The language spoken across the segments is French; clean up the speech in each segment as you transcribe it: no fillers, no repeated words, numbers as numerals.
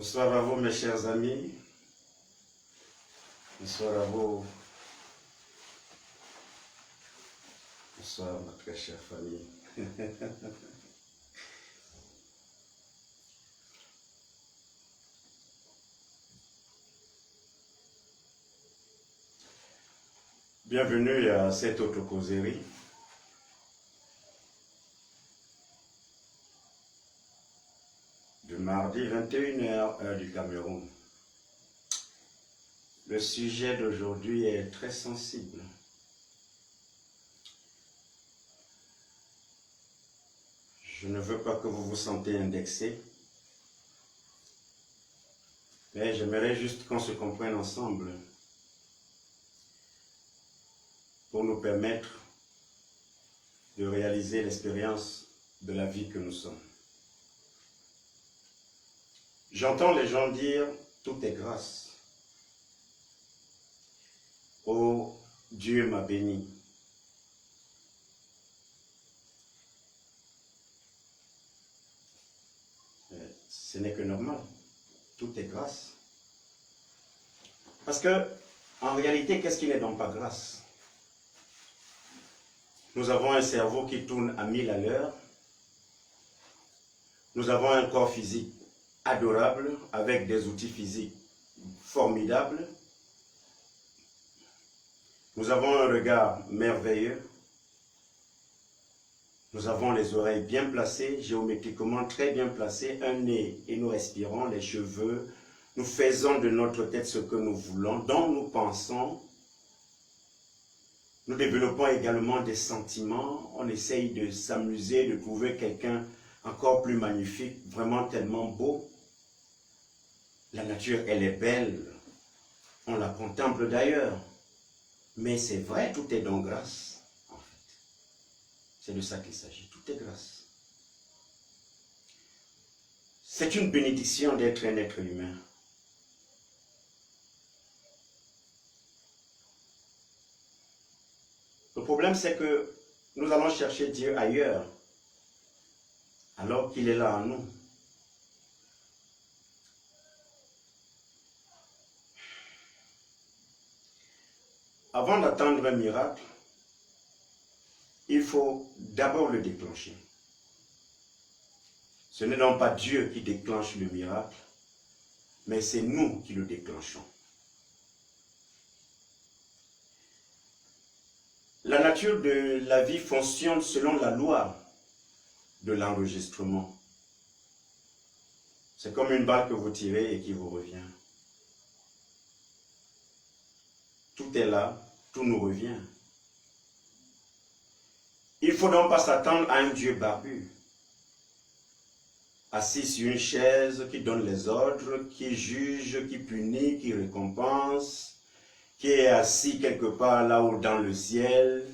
Bonsoir à vous mes chers amis, bonsoir à vous, bonsoir ma très chère famille. Bienvenue à cette autre causerie. Du mardi 21h, heure du Cameroun. Le sujet d'aujourd'hui est très sensible. Je ne veux pas que vous vous sentez indexé, mais j'aimerais juste qu'on se comprenne ensemble pour nous permettre de réaliser l'expérience de la vie que nous sommes. J'entends les gens dire « tout est grâce ». Oh, Dieu m'a béni. Ce n'est que normal. Tout est grâce. Parce que, en réalité, qu'est-ce qui n'est donc pas grâce? Nous avons un cerveau qui tourne à 1000 à l'heure. Nous avons un corps physique adorable, avec des outils physiques formidables. Nous avons un regard merveilleux. Nous avons les oreilles bien placées, géométriquement très bien placées, un nez et nous respirons, les cheveux. Nous faisons de notre tête ce que nous voulons, dont nous pensons. Nous développons également des sentiments. On essaye de s'amuser, de trouver quelqu'un encore plus magnifique, vraiment tellement beau. La nature, elle est belle. On la contemple d'ailleurs. Mais c'est vrai, tout est donc grâce, en fait. C'est de ça qu'il s'agit, tout est grâce. C'est une bénédiction d'être un être humain. Le problème, c'est que nous allons chercher Dieu ailleurs, alors qu'il est là en nous. Avant d'attendre un miracle, il faut d'abord le déclencher. Ce n'est donc pas Dieu qui déclenche le miracle, mais c'est nous qui le déclenchons. La nature de la vie fonctionne selon la loi de l'enregistrement. C'est comme une balle que vous tirez et qui vous revient. Tout est là, tout nous revient. Il ne faut donc pas s'attendre à un Dieu barbu, assis sur une chaise qui donne les ordres, qui juge, qui punit, qui récompense, qui est assis quelque part là-haut dans le ciel,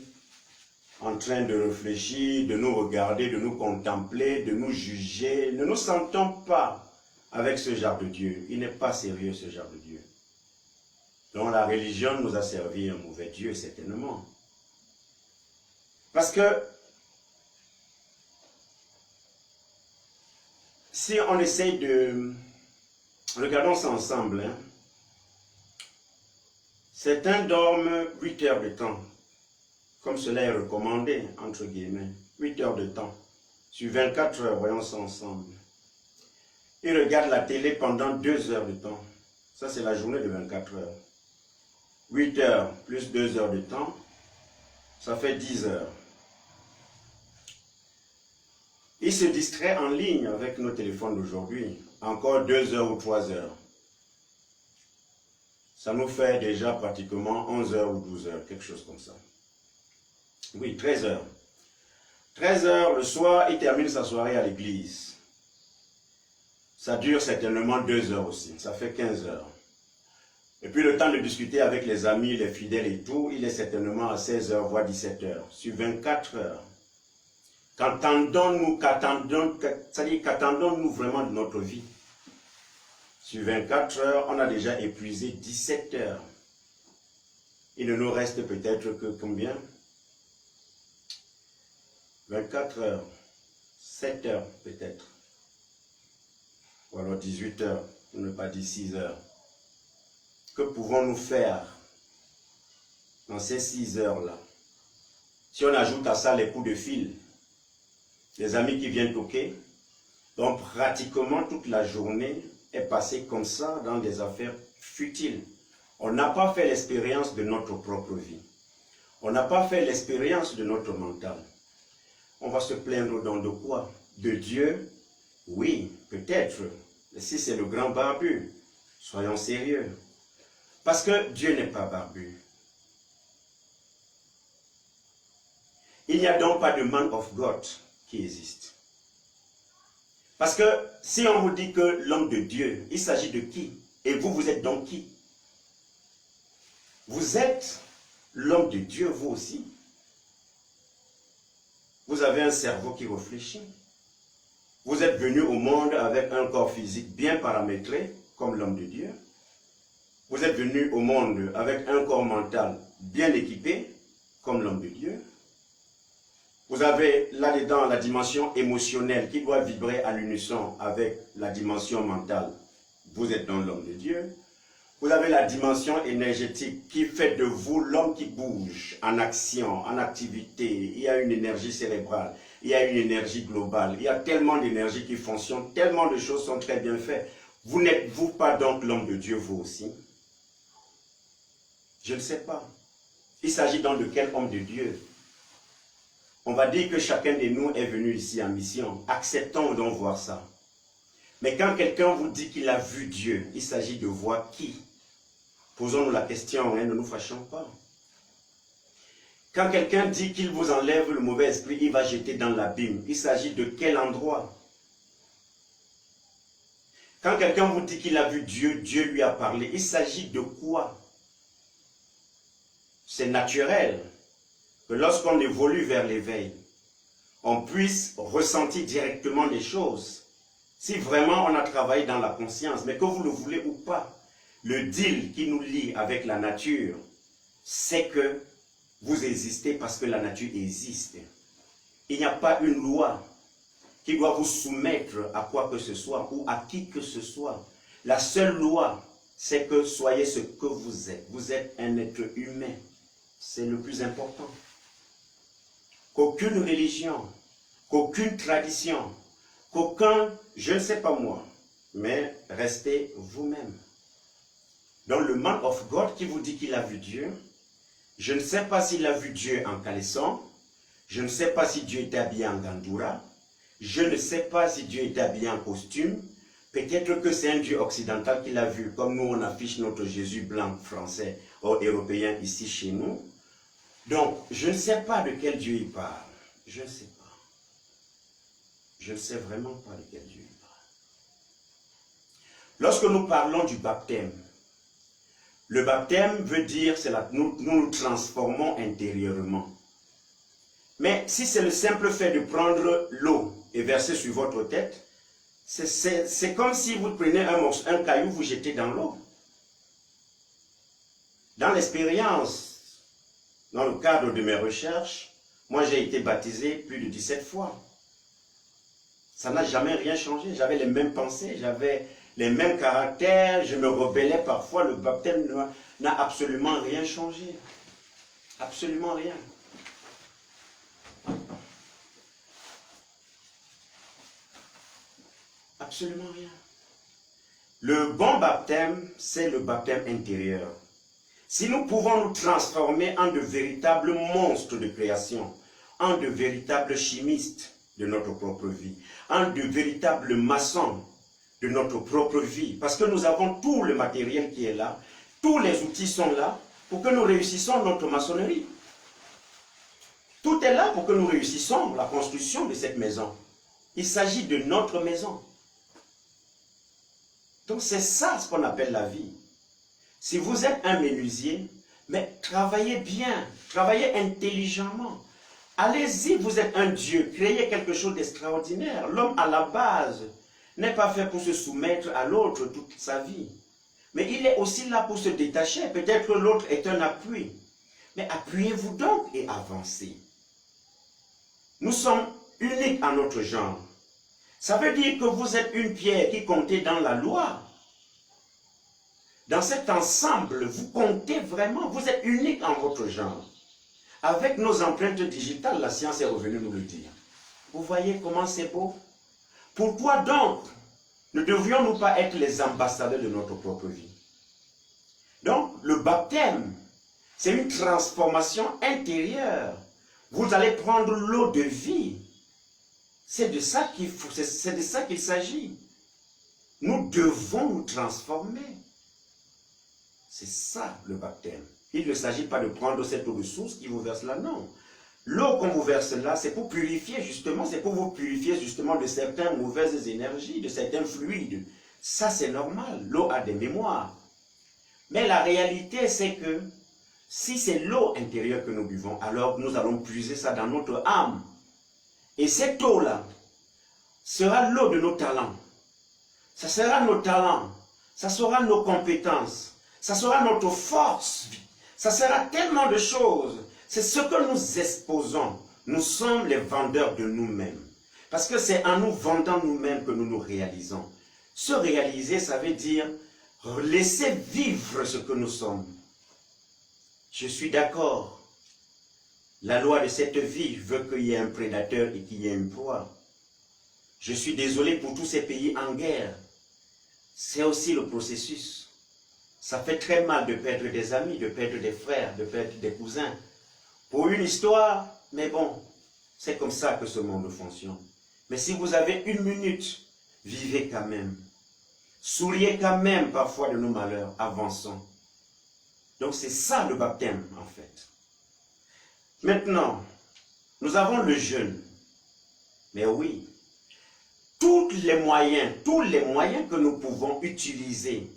en train de réfléchir, de nous regarder, de nous contempler, de nous juger. Ne nous sentons pas avec ce genre de Dieu. Il n'est pas sérieux ce genre de Dieu. Donc la religion nous a servi un mauvais Dieu, certainement. Parce que si on essaye de... Regardons ça ensemble. Hein. Certains dorment 8 heures de temps, comme cela est recommandé, entre guillemets. 8 heures de temps. Sur 24 heures, voyons ça ensemble. Ils regardent la télé pendant 2 heures de temps. Ça, c'est la journée de 24 heures. 8 heures plus 2 heures de temps, ça fait 10 heures. Ils se distraient en ligne avec nos téléphones d'aujourd'hui. Encore 2 heures ou 3 heures. Ça nous fait déjà pratiquement 11 heures ou 12 heures, quelque chose comme ça. Oui, 13 heures. 13 heures, le soir, il termine sa soirée à l'église. Ça dure certainement 2 heures aussi, ça fait 15 heures. Et puis le temps de discuter avec les amis, les fidèles et tout, il est certainement à 16 heures, voire 17 heures. Sur 24 heures. Qu'attendons-nous vraiment de notre vie? Sur 24 heures, on a déjà épuisé 17 heures. Il ne nous reste peut-être que combien? 24 heures, 7 heures peut-être. Ou alors 18 heures. pour ne pas dire 6 heures. Que pouvons-nous faire dans ces 6 heures-là? Si on ajoute à ça les coups de fil, les amis qui viennent toquer, donc pratiquement toute la journée est passée comme ça dans des affaires futiles. On n'a pas fait l'expérience de notre propre vie. On n'a pas fait l'expérience de notre mental. On va se plaindre donc de quoi? De Dieu? Oui, peut-être. Mais si c'est le grand barbu, soyons sérieux. Parce que Dieu n'est pas barbu. Il n'y a donc pas de man of God qui existe. Parce que si on vous dit que l'homme de Dieu, il s'agit de qui? Et vous, vous êtes donc qui? Vous êtes l'homme de Dieu, vous aussi. Vous avez un cerveau qui réfléchit. Vous êtes venu au monde avec un corps physique bien paramétré, comme l'homme de Dieu. Vous êtes venu au monde avec un corps mental bien équipé, comme l'homme de Dieu. Vous avez là-dedans la dimension émotionnelle qui doit vibrer à l'unisson avec la dimension mentale. Vous êtes dans l'homme de Dieu. Vous avez la dimension énergétique qui fait de vous l'homme qui bouge en action, en activité. Il y a une énergie cérébrale, il y a une énergie globale. Il y a tellement d'énergie qui fonctionne, tellement de choses sont très bien faites. Vous n'êtes-vous pas donc l'homme de Dieu, vous aussi? Je ne sais pas. Il s'agit donc de quel homme de Dieu? On va dire que chacun de nous est venu ici en mission. Acceptons donc voir ça. Mais quand quelqu'un vous dit qu'il a vu Dieu, il s'agit de voir qui? Posons-nous la question, hein, ne nous fâchons pas. Quand quelqu'un dit qu'il vous enlève le mauvais esprit, il va jeter dans l'abîme. Il s'agit de quel endroit? Quand quelqu'un vous dit qu'il a vu Dieu, Dieu lui a parlé, il s'agit de quoi? C'est naturel que lorsqu'on évolue vers l'éveil, on puisse ressentir directement les choses. Si vraiment on a travaillé dans la conscience, mais que vous le voulez ou pas, le deal qui nous lie avec la nature, c'est que vous existez parce que la nature existe. Il n'y a pas une loi qui doit vous soumettre à quoi que ce soit ou à qui que ce soit. La seule loi, c'est que soyez ce que vous êtes. Vous êtes un être humain. C'est le plus important. Qu'aucune religion, qu'aucune tradition, qu'aucun, je ne sais pas moi, mais restez vous-même. Donc le man of God qui vous dit qu'il a vu Dieu, je ne sais pas s'il a vu Dieu en caleçon, je ne sais pas si Dieu était habillé en gandoura, je ne sais pas si Dieu était habillé en costume, peut-être que c'est un Dieu occidental qu'il a vu, comme nous on affiche notre Jésus blanc français ou européen ici chez nous. Donc, je ne sais pas de quel Dieu il parle. Je ne sais pas. Je ne sais vraiment pas de quel Dieu il parle. Lorsque nous parlons du baptême, le baptême veut dire que nous nous transformons intérieurement. Mais si c'est le simple fait de prendre l'eau et verser sur votre tête, c'est comme si vous prenez un caillou, vous jetez dans l'eau. Dans l'expérience, dans le cadre de mes recherches, moi j'ai été baptisé plus de 17 fois. Ça n'a jamais rien changé. J'avais les mêmes pensées, j'avais les mêmes caractères, je me rebellais parfois. Le baptême n'a absolument rien changé. Absolument rien. Absolument rien. Le bon baptême, c'est le baptême intérieur. Si nous pouvons nous transformer en de véritables monstres de création, en de véritables chimistes de notre propre vie, en de véritables maçons de notre propre vie, parce que nous avons tout le matériel qui est là, tous les outils sont là pour que nous réussissions notre maçonnerie. Tout est là pour que nous réussissions la construction de cette maison. Il s'agit de notre maison. Donc c'est ça ce qu'on appelle la vie. Si vous êtes un menuisier, mais travaillez bien, travaillez intelligemment. Allez-y, vous êtes un Dieu, créez quelque chose d'extraordinaire. L'homme à la base n'est pas fait pour se soumettre à l'autre toute sa vie. Mais il est aussi là pour se détacher. Peut-être que l'autre est un appui. Mais appuyez-vous donc et avancez. Nous sommes uniques en notre genre. Ça veut dire que vous êtes une pierre qui comptait dans la loi. Dans cet ensemble, vous comptez vraiment, vous êtes unique en votre genre. Avec nos empreintes digitales, la science est revenue nous le dire. Vous voyez comment c'est beau? Pourquoi donc ne devrions-nous pas être les ambassadeurs de notre propre vie? Donc, le baptême, c'est une transformation intérieure. Vous allez prendre l'eau de vie. C'est de ça qu'il s'agit. Nous devons nous transformer. C'est ça le baptême. Il ne s'agit pas de prendre cette eau de source qui vous verse là, non. L'eau qu'on vous verse là, c'est pour purifier justement, c'est pour vous purifier justement de certaines mauvaises énergies, de certains fluides. Ça, c'est normal. L'eau a des mémoires. Mais la réalité, c'est que si c'est l'eau intérieure que nous buvons, alors nous allons puiser ça dans notre âme. Et cette eau-là sera l'eau de nos talents. Ça sera nos talents. Ça sera nos compétences. Ça sera notre force. Ça sera tellement de choses. C'est ce que nous exposons. Nous sommes les vendeurs de nous-mêmes. Parce que c'est en nous vendant nous-mêmes que nous nous réalisons. Se réaliser, ça veut dire laisser vivre ce que nous sommes. Je suis d'accord. La loi de cette vie veut qu'il y ait un prédateur et qu'il y ait une proie. Je suis désolé pour tous ces pays en guerre. C'est aussi le processus. Ça fait très mal de perdre des amis, de perdre des frères, de perdre des cousins. Pour une histoire, mais bon, c'est comme ça que ce monde fonctionne. Mais si vous avez une minute, vivez quand même. Souriez quand même parfois de nos malheurs, avançons. Donc c'est ça le baptême en fait. Maintenant, nous avons le jeûne. Mais oui, tous les moyens que nous pouvons utiliser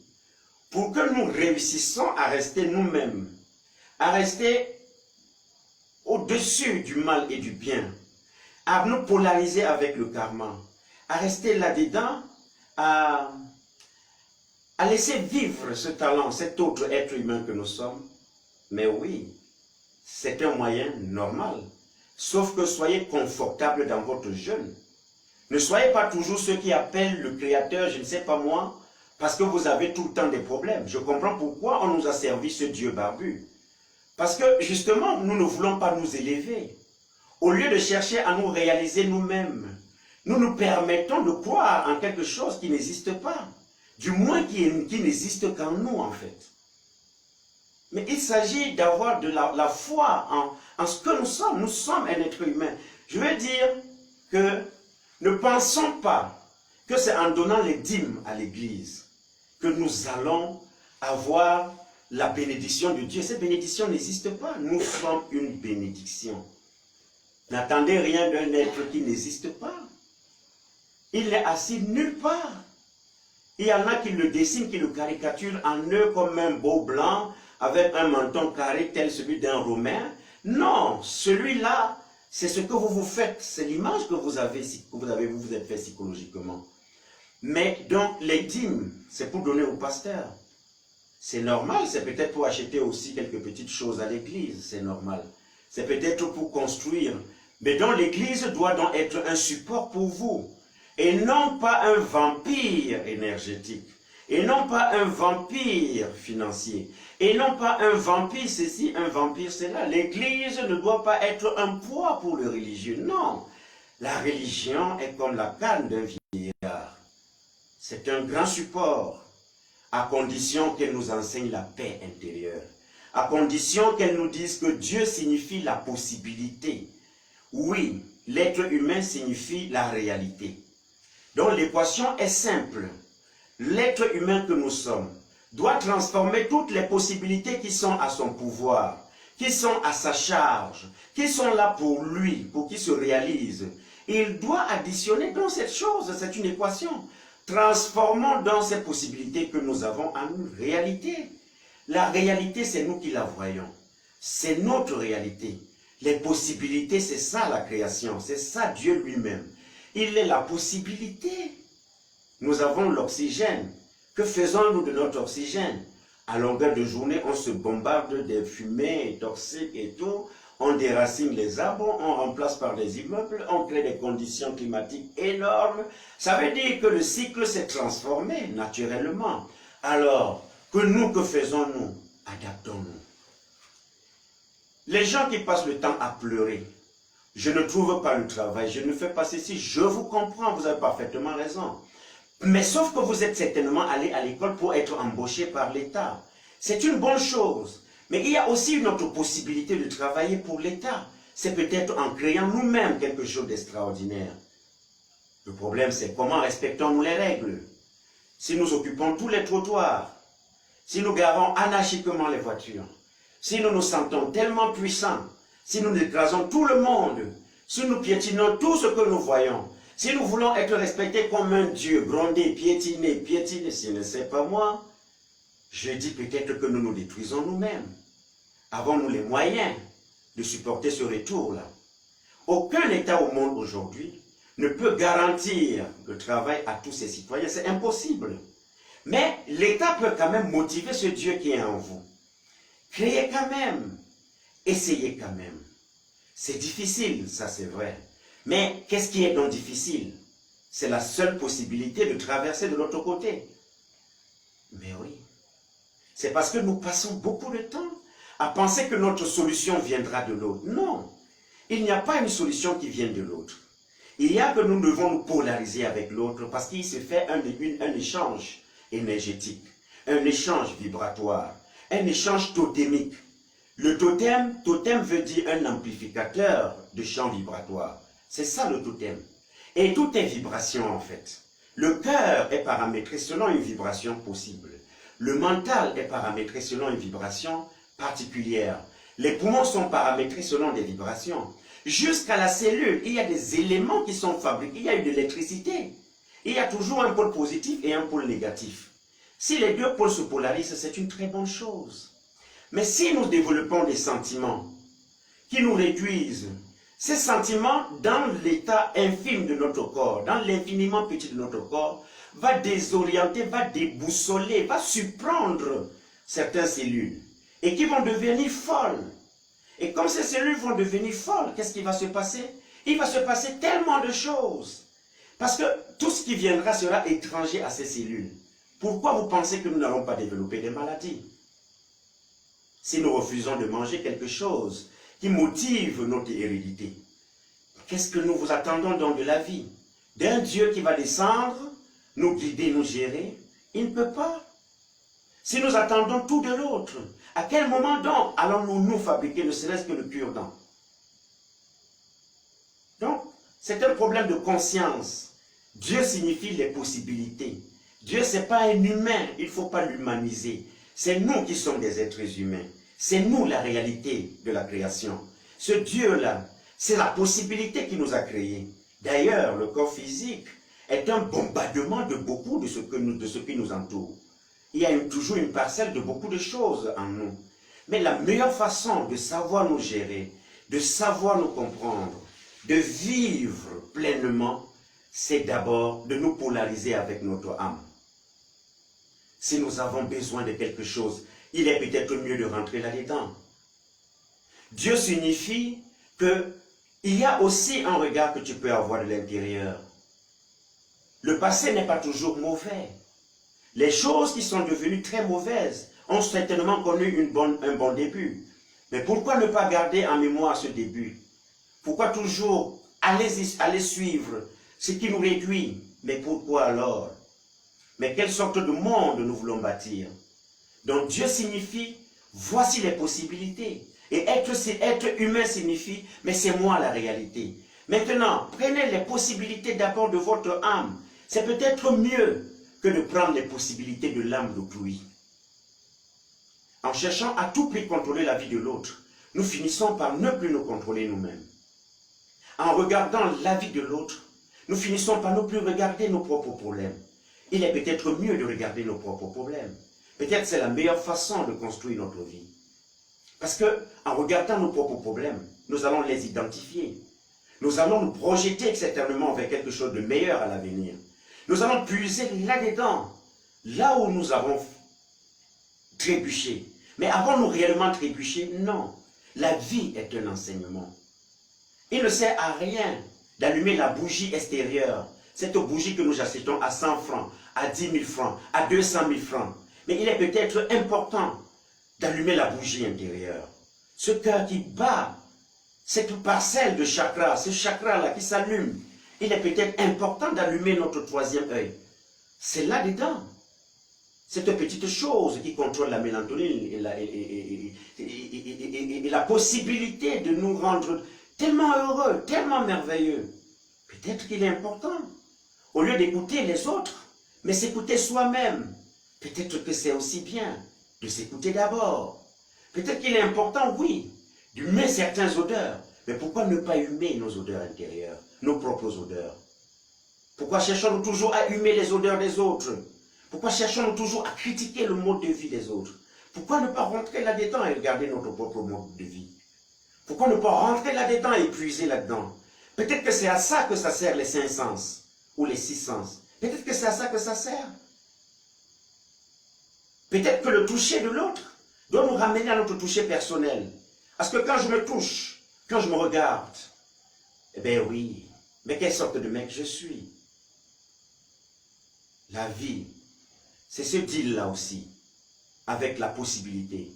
pour que nous réussissions à rester nous-mêmes, à rester au-dessus du mal et du bien, à nous polariser avec le karma, à rester là-dedans, à laisser vivre ce talent, cet autre être humain que nous sommes. Mais oui, c'est un moyen normal. Sauf que soyez confortable dans votre jeûne. Ne soyez pas toujours ceux qui appellent le Créateur, je ne sais pas moi, parce que vous avez tout le temps des problèmes. Je comprends pourquoi on nous a servi ce Dieu barbu. Parce que justement, nous ne voulons pas nous élever. Au lieu de chercher à nous réaliser nous-mêmes, nous nous permettons de croire en quelque chose qui n'existe pas. Du moins qui n'existe qu'en nous en fait. Mais il s'agit d'avoir de la foi en ce que nous sommes. Nous sommes un être humain. Je veux dire que ne pensons pas que c'est en donnant les dîmes à l'église que nous allons avoir la bénédiction de Dieu. Cette bénédiction n'existe pas. Nous sommes une bénédiction. N'attendez rien d'un être qui n'existe pas. Il n'est assis nulle part. Il y en a qui le dessinent, qui le caricaturent en eux comme un beau blanc avec un menton carré tel celui d'un Romain. Non, celui-là, c'est ce que vous faites. C'est l'image que vous vous êtes fait psychologiquement. Mais donc, les dîmes, c'est pour donner au pasteur. C'est normal, c'est peut-être pour acheter aussi quelques petites choses à l'église, c'est normal. C'est peut-être pour construire. Mais donc, l'église doit donc être un support pour vous. Et non pas un vampire énergétique. Et non pas un vampire financier. Et non pas un vampire ceci, un vampire cela. L'église ne doit pas être un poids pour le religieux. Non. La religion est comme la canne d'un vieillard. C'est un grand support, à condition qu'elle nous enseigne la paix intérieure. À condition qu'elle nous dise que Dieu signifie la possibilité. Oui, l'être humain signifie la réalité. Donc l'équation est simple. L'être humain que nous sommes doit transformer toutes les possibilités qui sont à son pouvoir, qui sont à sa charge, qui sont là pour lui, pour qu'il se réalise. Il doit additionner dans cette chose, c'est une équation. Transformons dans ces possibilités que nous avons en une réalité. La réalité, c'est nous qui la voyons. C'est notre réalité. Les possibilités, c'est ça la création, c'est ça Dieu lui-même. Il est la possibilité. Nous avons l'oxygène. Que faisons-nous de notre oxygène? À longueur de journée, on se bombarde des fumées toxiques et tout. On déracine les arbres, on remplace par des immeubles, on crée des conditions climatiques énormes. Ça veut dire que le cycle s'est transformé naturellement. Alors, que faisons-nous? Adaptons-nous. Les gens qui passent le temps à pleurer, je ne trouve pas le travail, je ne fais pas ceci, je vous comprends, vous avez parfaitement raison. Mais sauf que vous êtes certainement allé à l'école pour être embauché par l'État. C'est une bonne chose. Mais il y a aussi une autre possibilité de travailler pour l'État. C'est peut-être en créant nous-mêmes quelque chose d'extraordinaire. Le problème, c'est comment respectons-nous les règles? Si nous occupons tous les trottoirs, si nous garons anarchiquement les voitures, si nous nous sentons tellement puissants, si nous écrasons tout le monde, si nous piétinons tout ce que nous voyons, si nous voulons être respectés comme un Dieu, gronder, piétiner, si ne c'est pas moi, je dis peut-être que nous nous détruisons nous-mêmes. Avons-nous les moyens de supporter ce retour-là? Aucun État au monde aujourd'hui ne peut garantir le travail à tous ses citoyens, c'est impossible. Mais l'État peut quand même motiver ce Dieu qui est en vous. Créez quand même, essayez quand même. C'est difficile, ça c'est vrai. Mais qu'est-ce qui est donc difficile? C'est la seule possibilité de traverser de l'autre côté. Mais oui, c'est parce que nous passons beaucoup de temps à penser que notre solution viendra de l'autre. Non, il n'y a pas une solution qui vient de l'autre. Il y a que nous devons nous polariser avec l'autre parce qu'il se fait un échange énergétique, un échange vibratoire, un échange totémique. Le totem veut dire un amplificateur de champ vibratoire. C'est ça le totem. Et tout est vibration en fait. Le cœur est paramétré selon une vibration possible. Le mental est paramétré selon une vibration particulière. Les poumons sont paramétrés selon des vibrations. Jusqu'à la cellule, il y a des éléments qui sont fabriqués. Il y a de l'électricité. Il y a toujours un pôle positif et un pôle négatif. Si les deux pôles se polarisent, c'est une très bonne chose. Mais si nous développons des sentiments qui nous réduisent, ces sentiments, dans l'état infime de notre corps, dans l'infiniment petit de notre corps, va désorienter, va déboussoler, va surprendre certaines cellules et qui vont devenir folles. Et comme ces cellules vont devenir folles, qu'est-ce qui va se passer? Il va se passer tellement de choses. Parce que tout ce qui viendra sera étranger à ces cellules. Pourquoi vous pensez que nous n'allons pas développer des maladies? Si nous refusons de manger quelque chose qui motive notre hérédité, qu'est-ce que nous vous attendons donc de la vie? D'un Dieu qui va descendre, nous guider, nous gérer? Il ne peut pas. Si nous attendons tout de l'autre, à quel moment donc allons-nous nous fabriquer ne serait-ce que le cure-dent? Donc, c'est un problème de conscience. Dieu signifie les possibilités. Dieu, ce n'est pas un humain, il ne faut pas l'humaniser. C'est nous qui sommes des êtres humains. C'est nous la réalité de la création. Ce Dieu-là, c'est la possibilité qui nous a créés. D'ailleurs, le corps physique est un bombardement de beaucoup de ce qui nous entoure. Il y a toujours une parcelle de beaucoup de choses en nous. Mais la meilleure façon de savoir nous gérer, de savoir nous comprendre, de vivre pleinement, c'est d'abord de nous polariser avec notre âme. Si nous avons besoin de quelque chose, il est peut-être mieux de rentrer là-dedans. Dieu signifie qu'il y a aussi un regard que tu peux avoir de l'intérieur. Le passé n'est pas toujours mauvais. Les choses qui sont devenues très mauvaises ont certainement connu un bon début. Mais pourquoi ne pas garder en mémoire ce début? Pourquoi toujours aller suivre ce qui nous réduit? Mais pourquoi alors? Mais quelle sorte de monde nous voulons bâtir? Donc Dieu signifie, voici les possibilités. Et être humain signifie, mais c'est moi la réalité. Maintenant, prenez les possibilités d'abord de votre âme. C'est peut-être mieux que de prendre les possibilités de l'âme d'autrui. En cherchant à tout prix contrôler la vie de l'autre, nous finissons par ne plus nous contrôler nous-mêmes. En regardant la vie de l'autre, nous finissons par ne plus regarder nos propres problèmes. Il est peut-être mieux de regarder nos propres problèmes. Peut-être c'est la meilleure façon de construire notre vie. Parce que en regardant nos propres problèmes, nous allons les identifier. Nous allons nous projeter certainement vers quelque chose de meilleur à l'avenir. Nous allons puiser là-dedans, là où nous avons trébuché. Mais avons-nous réellement trébuché? Non. La vie est un enseignement. Il ne sert à rien d'allumer la bougie extérieure. Cette bougie que nous achetons à 100 francs, à 10 000 francs, à 200 000 francs. Mais il est peut-être important d'allumer la bougie intérieure. Ce cœur qui bat, cette parcelle de chakra, ce chakra-là qui s'allume, il est peut-être important d'allumer notre troisième œil. C'est là-dedans. Cette petite chose qui contrôle la mélatonine et la possibilité de nous rendre tellement heureux, tellement merveilleux. Peut-être qu'il est important, au lieu d'écouter les autres, mais s'écouter soi-même. Peut-être que c'est aussi bien de s'écouter d'abord. Peut-être qu'il est important, oui, d'humer certaines odeurs. Mais pourquoi ne pas humer nos odeurs intérieures, nos propres odeurs? Pourquoi cherchons-nous toujours à humer les odeurs des autres? Pourquoi cherchons-nous toujours à critiquer le mode de vie des autres? Pourquoi ne pas rentrer là-dedans et regarder notre propre mode de vie? Pourquoi ne pas rentrer là-dedans et puiser là-dedans? Peut-être que c'est à ça que ça sert les 5 sens ou les 6 sens. Peut-être que c'est à ça que ça sert. Peut-être que le toucher de l'autre doit nous ramener à notre toucher personnel. Parce que quand je me touche, quand je me regarde, eh bien oui, mais quelle sorte de mec je suis? La vie, c'est ce deal-là aussi, avec la possibilité.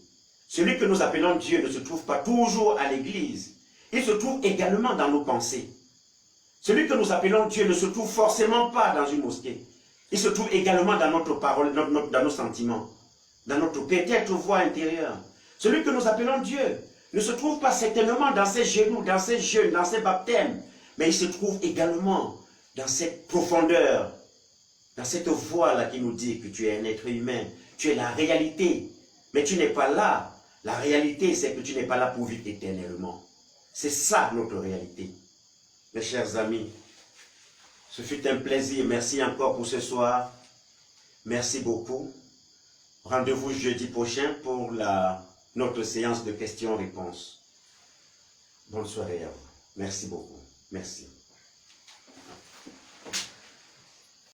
Celui que nous appelons Dieu ne se trouve pas toujours à l'église. Il se trouve également dans nos pensées. Celui que nous appelons Dieu ne se trouve forcément pas dans une mosquée. Il se trouve également dans notre parole, dans nos sentiments, dans notre peut-être voix intérieure. Celui que nous appelons Dieu ne se trouve pas certainement dans ses genoux, dans ses jeûnes, dans ses baptêmes, mais il se trouve également dans cette profondeur, dans cette voix-là qui nous dit que tu es un être humain, tu es la réalité, mais tu n'es pas là. La réalité, c'est que tu n'es pas là pour vivre éternellement. C'est ça notre réalité. Mes chers amis, ce fut un plaisir. Merci encore pour ce soir. Merci beaucoup. Rendez-vous jeudi prochain pour notre séance de questions-réponses. Bonne soirée à vous. Merci beaucoup. Merci.